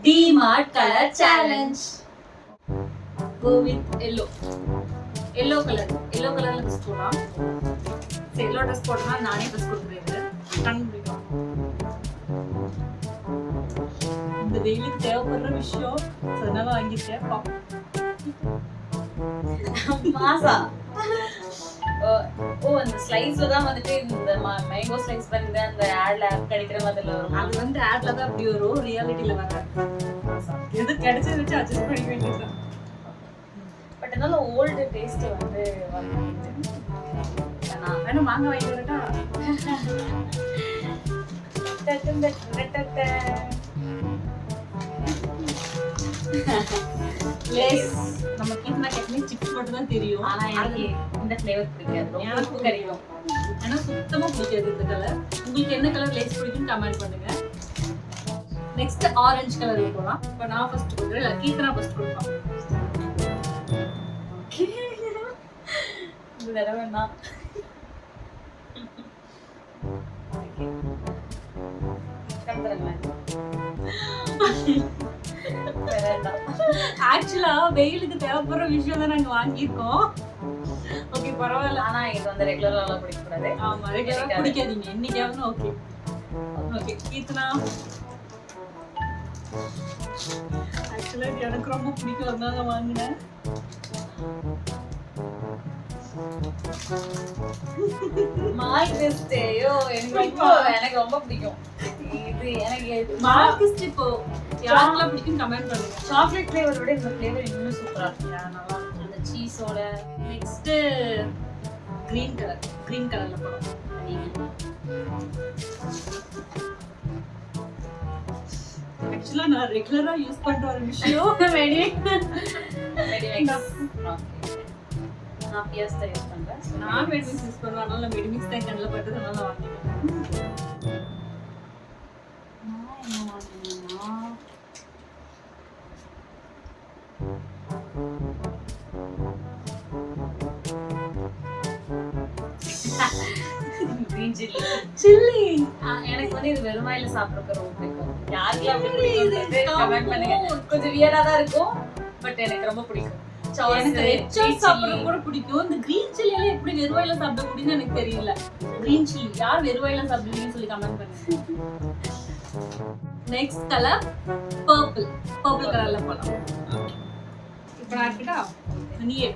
DMart color challenge. Go with yellow. Yellow color. Yellow color la dress போடலாம். சரி yellow dress போடுறா நானே dress கொடுக்கிறேன். கண்டுபிடிக்கும். இந்த வெயிலுக்கு தேவைப்படுற விஷயம் சொன்னவ வாங்கிட்டேன். மாசா. அந்த ஸ்லைஸ்ல தான் வந்துட்டு இந்த மேங்கோ ஸ்லைஸ் வந்து அந்த ஆட்ல கிடைக்கிற மாதிரில வரும். அது வந்து ஆட்ல தான் அப்படி வரும், ரியாலிட்டில வராது. எது கிடைச்சத வச்சு அட்ஜஸ்ட் பண்ணி வேண்டியதுதான். பட் அதனால ஓல்ட் டேஸ்ட் வந்து வரமாட்டேங்குது. நான் வேணா மாங்க வாங்கி வரட்டா? லேஸ் நம்ம கிட்னா டெக்னிக் சிப்ஸ் மட்டும் தான் தெரியும். ஆனா எனக்கு இந்த ஃப்ளேவர் பிடிக்காது. ரொம்ப கரியும். எனக்கு சுத்தமா பிடிக்காது இந்த கலர். உங்களுக்கு என்ன கலர் லேஸ் பிடிக்கும்னு கமெண்ட் பண்ணுங்க. நெக்ஸ்ட் ஆரஞ்சு கலர் போலாம். இப்போ நான் ஃபர்ஸ்ட் கொடுக்குறேன். கீத்னா ஃபர்ஸ்ட் கொடுப்போம். இந்த தடவை நான் ஆக்சுவலா வெயிலுக்கு தேவைப்படுற விஷயம் தான் நாங்க வாங்கியிருக்கோம். ஓகே பரவாயில்ல. ஆனா இது வந்து ரெகுலரா குடிக்க கூடாது. ஆமா ரெகுலரா குடிக்காதீங்க. என்னைக்காவது ஓகே. ஓகே கீத்னா ஆக்சுவலா எனக்கு ரொம்ப பிடிக்கும், அதனால வாங்கினேன். மால்கிஸ்டேயோ எனக்கு ரொம்ப பிடிக்கும். இது எனக்கு மால்கிஸ்ட் இப்போ யாருக்கெல்லாம் பிடிக்கும் கமெண்ட் பண்ணுங்க. சாக்லேட் ஃப்ளேவர் விட இந்த ஃப்ளேவர் இன்னும் சூப்பரா இருக்கு. நல்லா இருக்கு அந்த சீஸோட. நெக்ஸ்ட் கிரீன் கலர்ல போறோம். ஆக்சுவலா நான் ரெகுலரா யூஸ் பண்ற ஒரு விஷயம் மெடிமிக்ஸ். நான் பியர்ஸ் தான் யூஸ் பண்றேன். நான் மெடிமிக்ஸ் யூஸ் பண்ணுவேன். அதனால மெடிமிக்ஸ் தான் கண்ணில் பட்டது, அதனால வாங்கிட்டேன். சில்லி எனக்கு வந்து இது வெறும் வாயில சாப்பிடுறது ரொம்ப பிடிக்கும். யாருக்கெல்லாம் அப்படி பிடிக்கும்ன்றது கமெண்ட் பண்ணுங்க. கொஞ்சம் வியர்டா தான் இருக்கும், பட் எனக்கு ரொம்ப பிடிக்கும். எனக்கு ரெட் சாஸ் சாப்பிடுறது கூட பிடிக்கும். இந்த கிரீன் சில்லில எப்படி வெறும் வாயில சாப்பிட முடியும்னு எனக்கு தெரியல. கிரீன் சில்லி யார் வெறும் வாயில சாப்பிடுவீங்கன்னு சொல்லி கமெண்ட் பண்ணுங்க. நெக்ஸ்ட் கலர் பர்பிள் கலர்ல போலாம். இப்போ நான் இருக்கட்டா? நீயே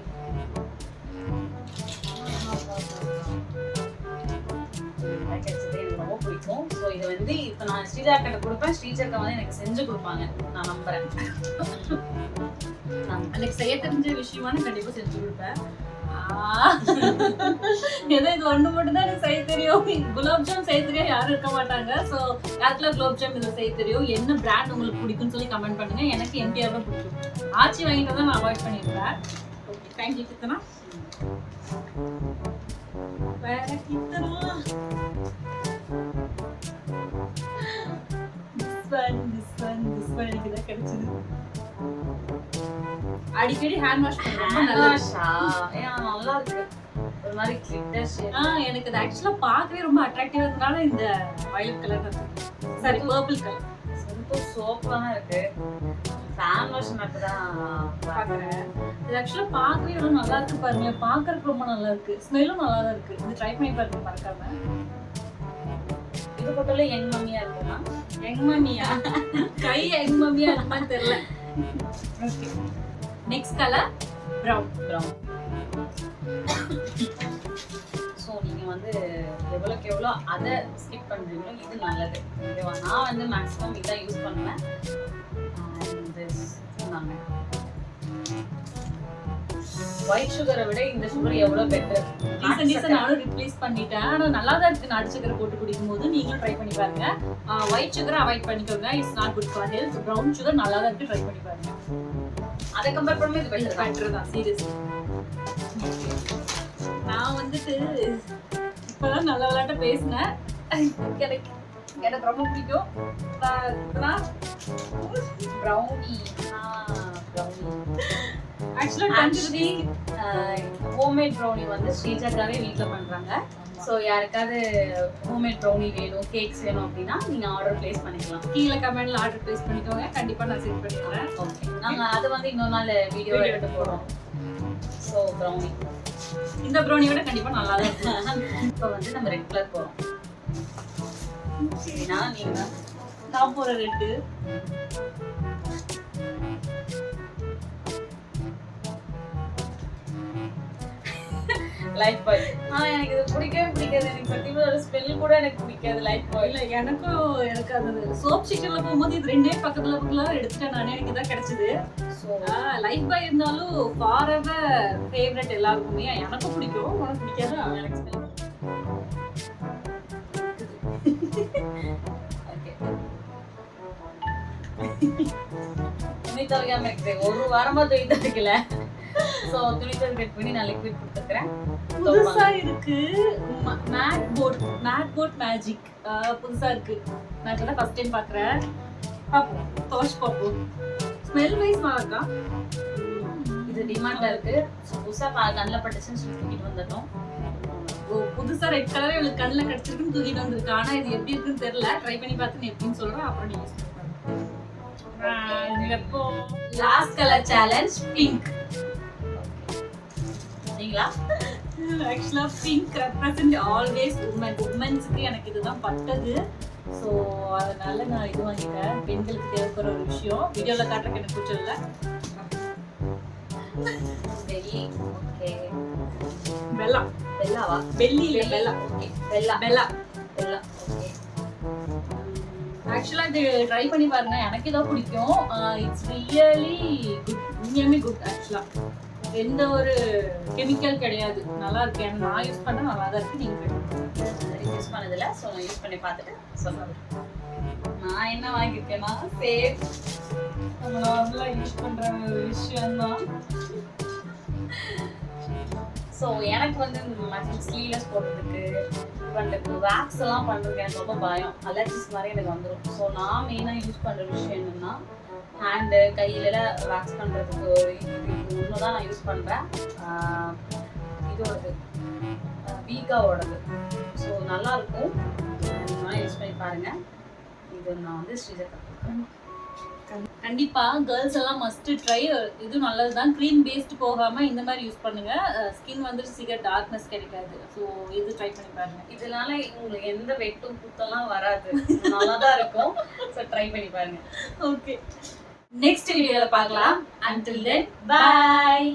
ரொம்ப பிடிக்கும். ஸோ இது வந்து இப்போ நான் ஸ்ரீஜா கிட்ட கொடுப்பேன். ஸ்ரீஜாக்கா வந்து எனக்கு செஞ்சு கொடுப்பாங்க, நான் நம்புறேன். எனக்கு செய்ய தெரிஞ்ச விஷயமான கண்டிப்பா செஞ்சு கொடுப்பேன். ஏதோ இது ஒண்ணு மட்டும் தான் எனக்கு செய்ய தெரியும். குலாப் ஜாம் செய்ய தெரியும் யாரும் இருக்க மாட்டாங்க. ஸோ யாருக்குலாம் குலாப் ஜாம் இதை செய்ய தெரியும், என்ன பிராண்ட் உங்களுக்கு பிடிக்கும்னு சொல்லி கமெண்ட் பண்ணுங்க. எனக்கு எம்டிஆர் தான் பிடிக்கும். ஆச்சி வாங்கிட்டு தான் நான் அவாய்ட் பண்ணியிருப்பேன். ஓகே தேங்க்யூ கித்தனா. வேற கித்தனா this one எனக்கு தான் கிடைச்சது. அடிக்கடி ஹேண்ட் வாஷ் பண்ணுறது நல்லா இருக்கு. ஒரு மாதிரி கிளிட்டர் ஷேட். எனக்கு அது ஆக்சுவலா பார்க்கவே ரொம்ப அட்ராக்டிவா இருக்கனால இந்த violet colour sorry purple colour simple சோப்பா இருக்கு. ஹேண்ட் வாஷ் மட்டும் தான் பார்க்கறேன். இது ஆக்சுவலா பார்க்கவே ரொம்ப நல்லா இருக்கு. பாருங்க, பார்க்கறதுக்கு ரொம்ப நல்லா இருக்கு. ஸ்மெல்லும் நல்லா தான் இருக்கு. இது ட்ரை பண்ணி பாருங்க மறக்காம. இது பக்கத்துல யங் மம்மியா இருக்குமா? யங் மம்மியா கை யங் மம்மியா இருக்குமான்னு தெரியல. Okay next colour brown. So நீங்கள் வந்து எவ்வளோக்கு எவ்வளோ அதை ஸ்கிப் பண்ணுறீங்களோ இது நல்லது. ஓகேவா? நான் வந்து மேக்ஸிமம் இதான் யூஸ் பண்ணுவேன். ஒயிட் சுகரை விட இந்த சுகர் எவ்வளோ பெட்டர். நானும் ரிப்ளேஸ் பண்ணிட்டேன். ஆனால் நல்லா தான் இருக்கு. நாட்டு சக்கரை போட்டு குடிக்கும் போது நீங்களும் ட்ரை பண்ணி பாருங்க. ஒயிட் சுகரை அவாய்ட் பண்ணிக்கோங்க. It's not good for health. Brown sugar நல்லா தான் இருக்கு, ட்ரை பண்ணி பாருங்க. அதை கம்பேர் பண்ணும்போது இது பெட்டர் தான். சீரியஸ். நான் வந்துட்டு இப்பதான் நல்ல விளையாட்ட பேசினேன். எனக்கு ரொம்ப பிடிக்கும். ப்ரௌனி ஆக்சுவலி ஹோம்மேட் ப்ரௌனி வந்து ஸ்ரீஜாக்காவே வீட்டில் பண்றாங்க. ஸோ யாருக்காவது ஹோம்மேட் ப்ரௌனி வேணும், கேக்ஸ் வேணும் அப்படின்னா நீங்க ஆர்டர் பிளேஸ் பண்ணிக்கலாம். கீழே கமெண்ட்ல ஆர்டர் பிளேஸ் பண்ணிக்கோங்க, கண்டிப்பா நான் சென்ட் பண்ணிடுறேன். ஓகே, நாங்க அது வந்து இன்னொரு நாள் வீடியோ எடுத்து போடுறோம். ஸோ ப்ரௌனி, இந்த ப்ரௌனியோட கண்டிப்பா நல்லா தான் இருக்கும். இப்போ வந்து நம்ம ரெட் கலர் போறோம். சரினா நீங்க நான் போற ரெட்டு லைஃப் பாய். எனக்கு இது பிடிக்கவே பிடிக்காது. எனக்கு சத்தியமா ஒரு ஸ்மெல் கூட எனக்கு பிடிக்காது லைஃப் பாய். இல்ல எனக்கு அந்த சோப் சீக்கிரம்ல போகும்போது இது ரெண்டே பக்கத்துல எடுத்துட்டேன் நானே. எனக்கு இதான் கிடைச்சது. ஸோ லைஃப் பாய் இருந்தாலும் ஃபார் எவர் ஃபேவரட் எல்லாருக்குமே. எனக்கும் பிடிக்கும், உனக்கு பிடிக்காது. எனக்கு ஸ்மெல் துணி துவைக்காம இருக்குது. ஒரு வாரமா துணி துவைக்கல. சோ துணி துவைக்க பண்ணி நான் லிக்விட் கொடுத்துக்கிறேன். புதுசா இருக்கு மேட் போட் மேஜிக். புதுசா இருக்கு. நான் கூட ஃபர்ஸ்ட் டைம் பார்க்கறேன். பாப்போம், துவைச்சு பாப்போம். ஸ்மெல் வைஸ் நல்லா இருக்கா? இது டிமாண்ட்ல இருக்கு. புதுசா கண்ணில் பட்டுச்சுன்னு சொல்லி தூக்கிட்டு வந்துட்டோம். புதுசா ரெட் கலர் எனக்கு கண்ணில் கிடைச்சிருக்குன்னு தூக்கிட்டு வந்திருக்கு. ஆனா இது எப்படி இருக்குன்னு தெரியல. ட்ரை பண்ணி பார்த்து எப்படின்னு சொல்றேன். அப்புறம் நீங்க லாஸ்ட் கலர் சேலஞ்ச் பிங்க். நீங்களா? ஆக்சுவலா பிங்க் ரெப்ரசன்ட் ஆல்வேஸ் உமன்ஸ்க்கு. எனக்கு இதுதான் பட்டது. ஸோ அதனால நான் இது வாங்கிட்டேன். பெண்களுக்கு தேவைப்படுற ஒரு விஷயம். வீடியோல காட்டுறதுக்கு எனக்கு பிடிச்சது இல்லை. பெல்லி. Okay, Bella. பெல்லாவா? பெல்லி இல்ல, Bella. Okay, Bella. Bella. Bella. Okay. ஆக்சுவலா இது ட்ரை பண்ணி பாருங்க. எனக்கு இதான் பிடிக்கும். It's really good. உண்மையுமே குட். ஆக்சுவலா எந்த ஒரு கெமிக்கல் கிடையாது. நல்லா இருக்கு. நான் யூஸ் பண்ண நல்லா தான் இருக்கு. நீங்க யூஸ் பண்ணதில்ல. ஸோ நான் யூஸ் பண்ணி பார்த்துட்டு சொல்லுவேன். நான் என்ன வாங்கியிருக்கேன்னா சேஃப் நம்ம நார்மலா யூஸ் பண்ற ஒரு விஷயம் தான். ஸோ எனக்கு வந்து ஸ்லீவ்லெஸ் போடுறதுக்கு பண்ணுறதுக்கு வேக்ஸ் எல்லாம் பண்ணுறதுக்கு எனக்கு ரொம்ப பயம். அலர்ஜிஸ் மாதிரி எனக்கு வந்துடும். ஸோ நான் மெயினாக யூஸ் பண்ணுற விஷயம் என்னென்னா ஹேண்டு கையிலலாம் வேக்ஸ் பண்ணுறதுக்கு ஒன்று தான் நான் யூஸ் பண்ணுறேன். இதோடது வீகாவோடது. ஸோ நல்லாயிருக்கும். நான் யூஸ் பண்ணி பாருங்கள். இது நான் வந்து ஸ்ரீஜா கண்டிப்பா கேர்ள்ஸ் எல்லாம் மஸ்ட் ட்ரை. இது நல்லதுதான். க்ரீம் பேஸ்ட் போகாம இந்த மாதிரி யூஸ் பண்ணுங்க. ஸ்கின் வந்து சீக்கிரம் டார்க்னஸ் கிடைக்காது. ஸோ இது ட்ரை பண்ணி பாருங்க. இதனால உங்களுக்கு எந்த வெட்டும் குத்தெல்லாம் வராது. நல்லா தான் இருக்கும். ஸோ ட்ரை பண்ணி பாருங்க. ஓகே, நெக்ஸ்ட் வீடியோல பார்க்கலாம். Until then, bye.